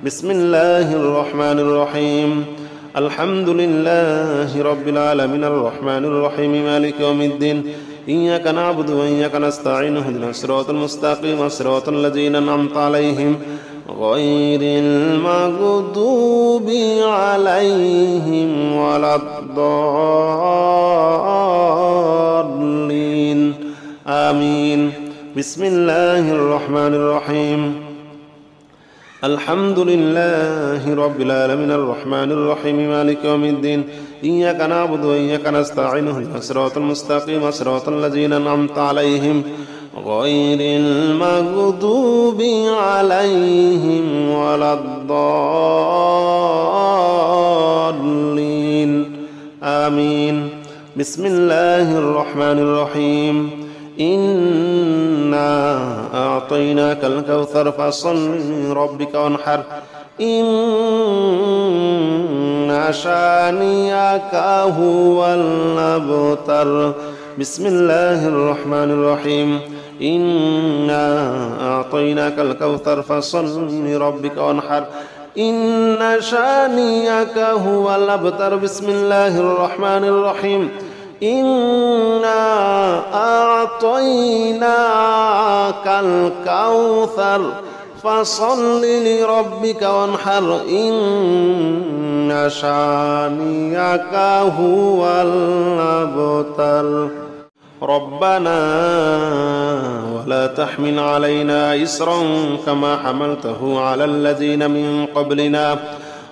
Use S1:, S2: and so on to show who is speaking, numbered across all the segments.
S1: بسم الله الرحمن الرحيم. الحمد لله رب العالمين الرحمن الرحيم مالك يوم الدين. إياك نعبد وإياك نستعين اهدنا الصراط المستقيم صراط الذين أنعمت عليهم غير المغضوب عليهم ولا الضالين آمين. بسم الله الرحمن الرحيم. الحمد لله رب العالمين الرحمن الرحيم مالك يوم الدين. إياك نعبد وإياك نستعين اهدنا الصراط المستقيم صراط الذين أنعمت عليهم غير المغضوب عليهم ولا الضالين آمين. بسم الله الرحمن الرحيم. إنا أعطيناك الكوثر فصل لربك وانحر إن شانئك هو الأبتر. بسم الله الرحمن الرحيم. إنا أعطيناك الكوثر فصل لربك وانحر إن شانئك هو الأبتر. بسم الله الرحمن الرحيم. إنا أعطيناك الكوثر فصل لربك وانحر إن شانئك هو الأبتر. ربنا ولا تحمل علينا إصرا كما حملته على الذين من قبلنا.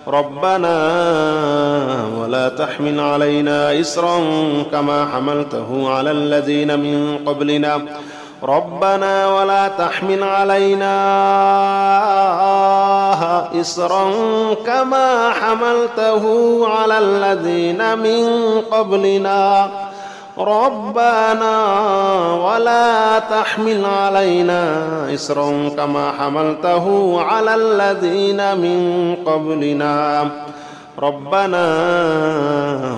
S1: ربنا ولا تحمل علينا إصرا كما حملته على الذين من قبلنا. ربنا ولا تحمل علينا إصرا كما حملته على الذين من قبلنا. ربنا ولا تحمل علينا إصرا كما حملته على الذين من قبلنا. ربنا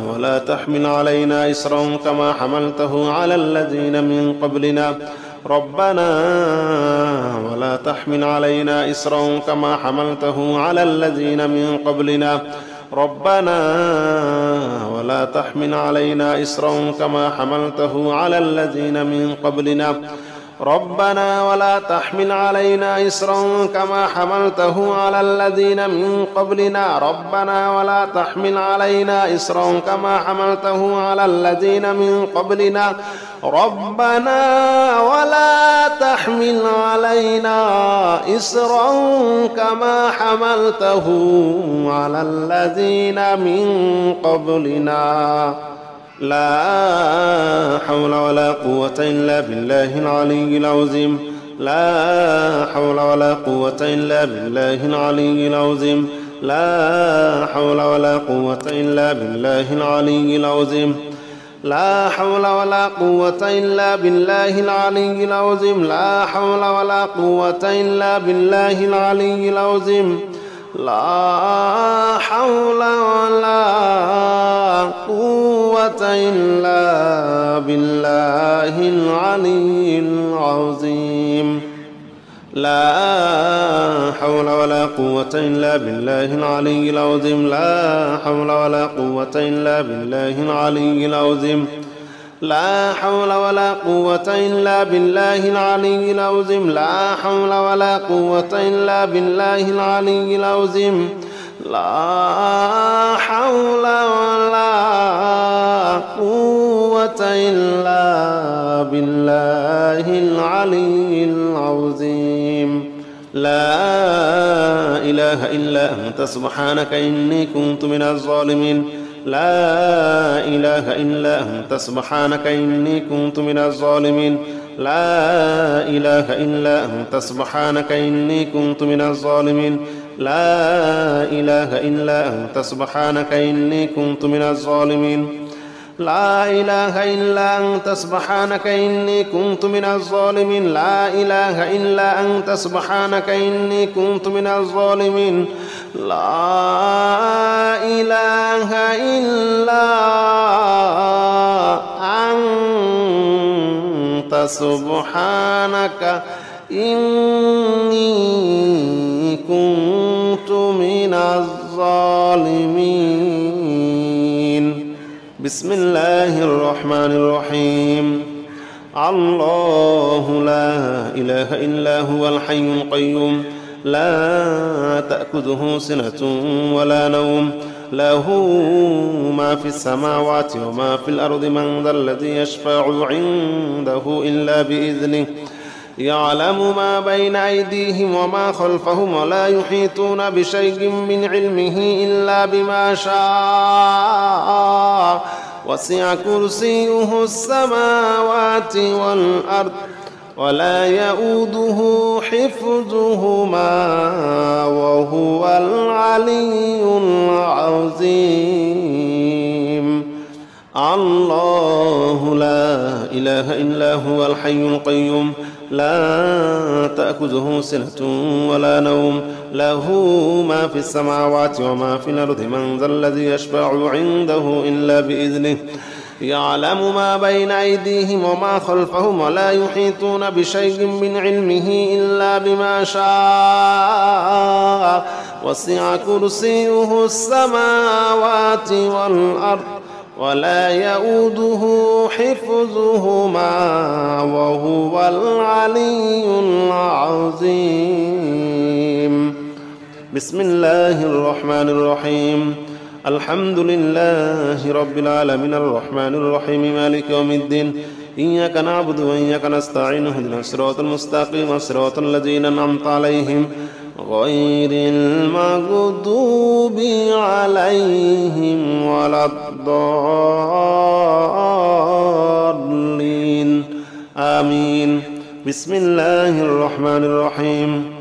S1: ولا تحمل علينا إصرا كما حملته على الذين من قبلنا. ربنا ولا تحمل علينا إصرا كما حملته على الذين من قبلنا. ربنا ولا تحمل علينا إصرا كما حملته على الذين من قبلنا. ربنا ولا تحمل علينا إصرا كما حملته على الذين من قبلنا. ربنا ولا تحمل علينا إصرا كما حملته على الذين من قبلنا. ربنا ولا تحمل علينا إصرا كما حملته على الذين من قبلنا. لا حول ولا قوة إلا بالله العلي العظيم. لا حول ولا قوة إلا بالله العلي العظيم. لا حول ولا قوة إلا بالله العلي العظيم. لا حول ولا قوة إلا بالله العلي العظيم. لا حول ولا قوة إلا بالله العلي العظيم. لا حول ولا قوة إلا بالله العلي العظيم. لا حول ولا قوة إلا بالله العلي العظيم. لا حول ولا قوة إلا بالله العلي العظيم. لا حول ولا قوة إلا بالله العلي العظيم. لا حول ولا قوة إلا بالله العلي العظيم. لا حول ولا قوة إلا بالله العلي العظيم. لا إله إلا أنت سبحانك إني كنت من الظالمين. لا إله إلا أنت سبحانك إني كنت من الظالمين. لا إله إلا أنت سبحانك إني كنت من الظالمين. لا إله إلا أنت سبحانك إني كنت من الظالمين. لا إله إلا أنت سبحانك إني كنت من الظالمين. لا إله إلا أنت سبحانك إني كنت من الظالمين. لا إله إلا أنت سبحانك إني كنت من الظالمين. بسم الله الرحمن الرحيم. الله لا إله إلا هو الحي القيوم لا تأخذه سنة ولا نوم له ما في السماوات وما في الأرض من ذا الذي يشفع عنده إلا بإذنه يعلم ما بين أيديهم وما خلفهم ولا يحيطون بشيء من علمه إلا بما شاء وسع كرسيه السماوات والأرض ولا يؤوده حفظهما وهو العلي العظيم. الله لا إله إلا هو الحي القيوم لا تأخذه سنة ولا نوم له ما في السماوات وما في الأرض من ذا الذي يشفع عنده إلا بإذنه يعلم ما بين أيديهم وما خلفهم ولا يحيطون بشيء من علمه إلا بما شاء وسع كرسيه السماوات والأرض ولا يؤوده حفظهما وهو العلي العظيم. بسم الله الرحمن الرحيم. الحمد لله رب العالمين الرحمن الرحيم مالك يوم الدين إياك نعبد وإياك نستعين اهدنا الصراط المستقيم صراط الذين أنعمت عليهم غير المغضوب عليهم ولا الضالين آمين. بسم الله الرحمن الرحيم.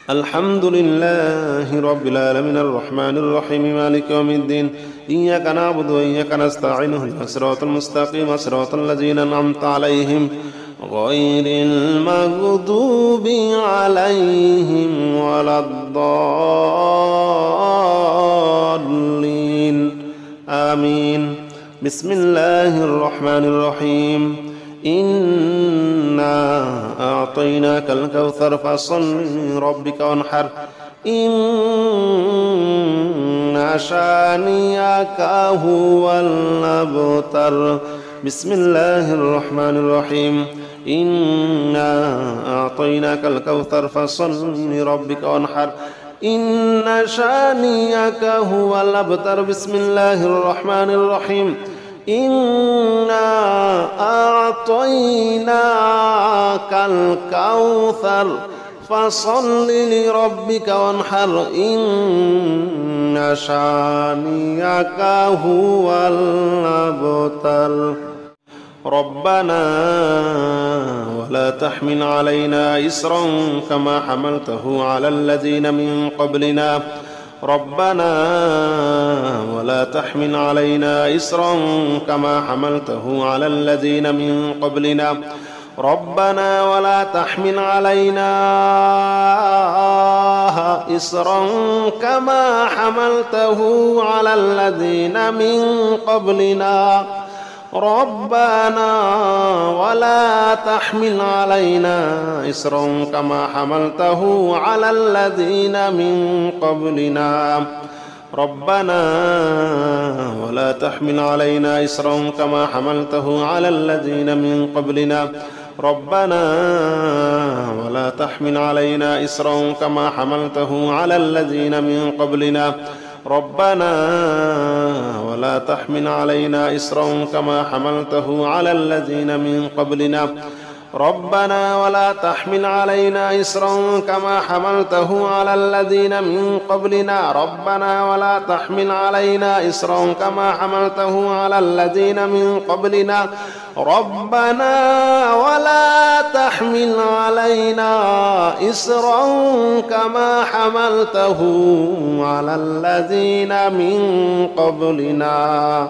S1: الحمد لله رب العالمين الرحمن الرحيم مالك يوم الدين إياك نعبد وإياك نستعين اهدنا الصراط المستقيم صراط الذين أنعمت عليهم غير المغضوب عليهم ولا الضالين آمين. بسم الله الرحمن الرحيم. إنا أعطيناك الكوثر فصل لربك وانحر إن شانئك هو الأبتر. بسم الله الرحمن الرحيم. إنا أعطيناك الكوثر فصل لربك وانحر إن شانئك هو الأبتر. بسم الله الرحمن الرحيم. إنا أعطيناك الكوثر فصل لربك وانحر إن شانئك هو الأبتر. ربنا ولا تحمل علينا إصرا كما حملته على الذين من قبلنا ربنا ولا تحمل علينا إصرا كما حملته على الذين من قبلنا ربنا ولا تحمل علينا إصرا كما حملته على الذين من قبلنا ربنا ولا تحمل علينا إصرا كما حملته على الذين من قبلنا ربنا ولا تحمل علينا إصرا كما حملته على الذين من قبلنا ربنا ولا تحمل علينا إصرا كما حملته على الذين من قبلنا ربنا ولا تحمل علينا إصرا كما حملته على الذين من قبلنا ربنا ولا تحمل علينا إصرا كما حملته على الذين من قبلنا ربنا ولا تحمل علينا إصرا كما حملته على الذين من قبلنا ربنا ولا تحمل علينا إصرا كما حملته على الذين من قبلنا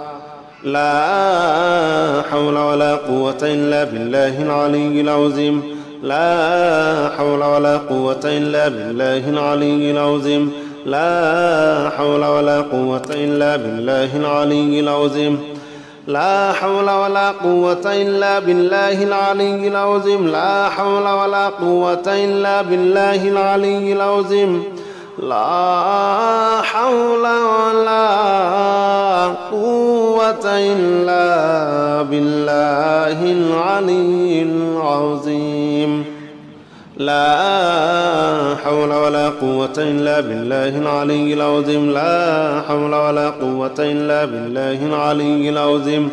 S1: لا حول ولا قوة إلا بالله العلي العظيم لا حول ولا قوة إلا بالله العلي العظيم لا حول ولا قوة إلا بالله العلي العظيم لا حول ولا قوة إلا بالله العلي العظيم لا حول ولا قوة إلا بالله العلي العظيم لا حول ولا قوة إلا بالله العلي العظيم لا حول ولا قوة إلا بالله العلي العظيم لا حول ولا قوة إلا بالله العلي العظيم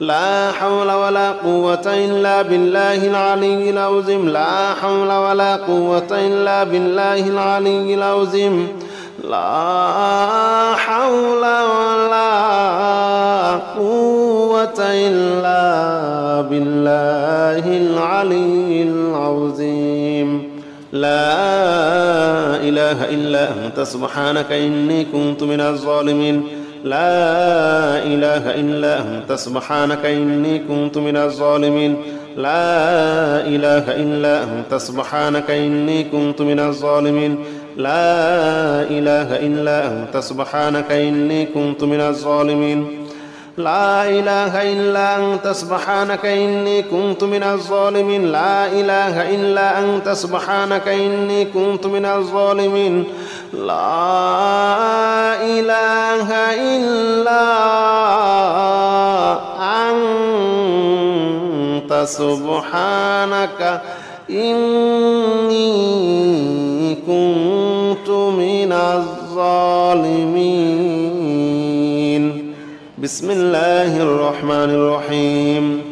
S1: لا حول ولا قوة إلا بالله العلي العظيم لا حول ولا قوة إلا بالله العلي العظيم لا حول ولا قوة إلا بالله العلي العظيم لا إله إلا أنت سبحانك إني كنت من الظالمين لا إله إلا أنت سبحانك إني كنت من الظالمين لا إله إلا أنت سبحانك إني كنت من الظالمين لا إله إلا أنت سبحانك إني كنت من الظالمين لا إله إلا أنت سبحانك إني كنت من الظالمين لا إله إلا أنت سبحانك إني كنت من الظالمين لا إله إلا أنت سبحانك إني كنت من الظالمين بسم الله الرحمن الرحيم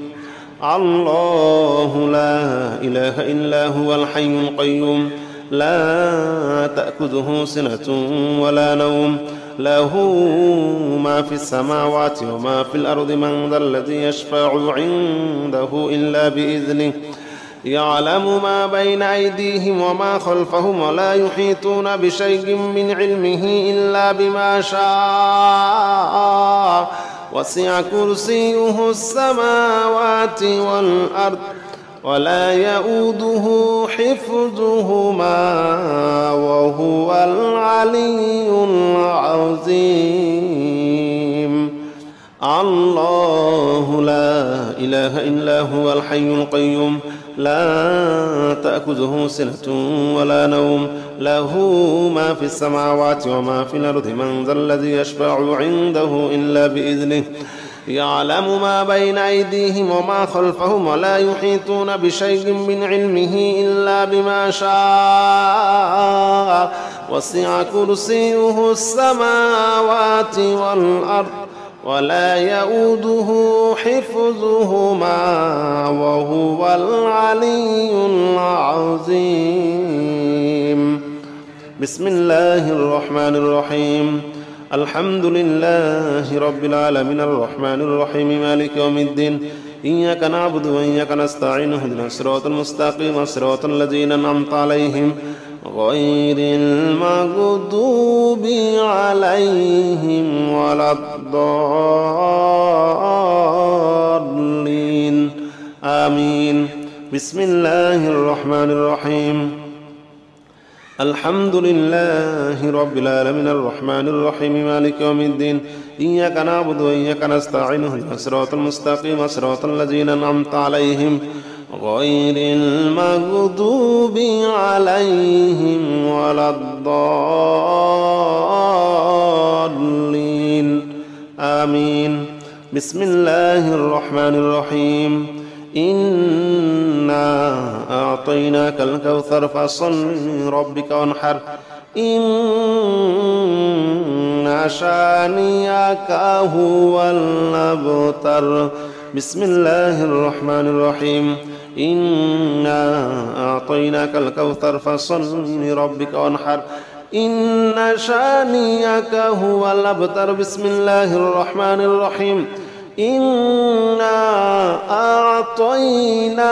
S1: الله لا إله إلا هو الحي القيوم لا تأخذه سنة ولا نوم له ما في السماوات وما في الأرض من ذا الذي يشفع عنده إلا بإذنه يعلم ما بين أيديهم وما خلفهم ولا يحيطون بشيء من علمه إلا بما شاء وسع كرسيه السماوات والأرض ولا يؤوده حفظهما وهو العلي العظيم الله لا إله إلا هو الحي القيوم لا تأخذه سنة ولا نوم له ما في السماوات وما في الأرض من ذا الذي يشفع عنده إلا بإذنه يعلم ما بين أيديهم وما خلفهم ولا يحيطون بشيء من علمه إلا بما شاء وسع كرسيه السماوات والأرض ولا يؤوده حفظهما وهو العلي العظيم بسم الله الرحمن الرحيم الحمد لله رب العالمين الرحمن الرحيم مالك يوم الدين إياك نعبد وإياك نستعين اهدنا الصراط المستقيم صراط الذين أنعمت عليهم غير المغضوب عليهم ولا الضالين آمين بسم الله الرحمن الرحيم الحمد لله رب العالمين الرحمن الرحيم مالك يوم الدين إياك نعبد وإياك نستعين اهدنا الصراط المستقيم صراط الذين أنعمت عليهم غير المغضوب عليهم ولا الضالين آمين بسم الله الرحمن الرحيم إنا أعطيناك الكوثر فصل لربك وانحر إن شانئك هو الأبتر بسم الله الرحمن الرحيم إنا أعطيناك الكوثر فصل لربك وانحر إن شانئك هو الأبتر بسم الله الرحمن الرحيم إنا أعطيناك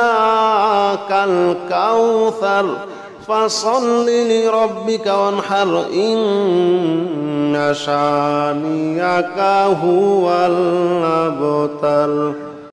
S1: الكوثر فصل لربك وانحر إن شانئك هو الأبتر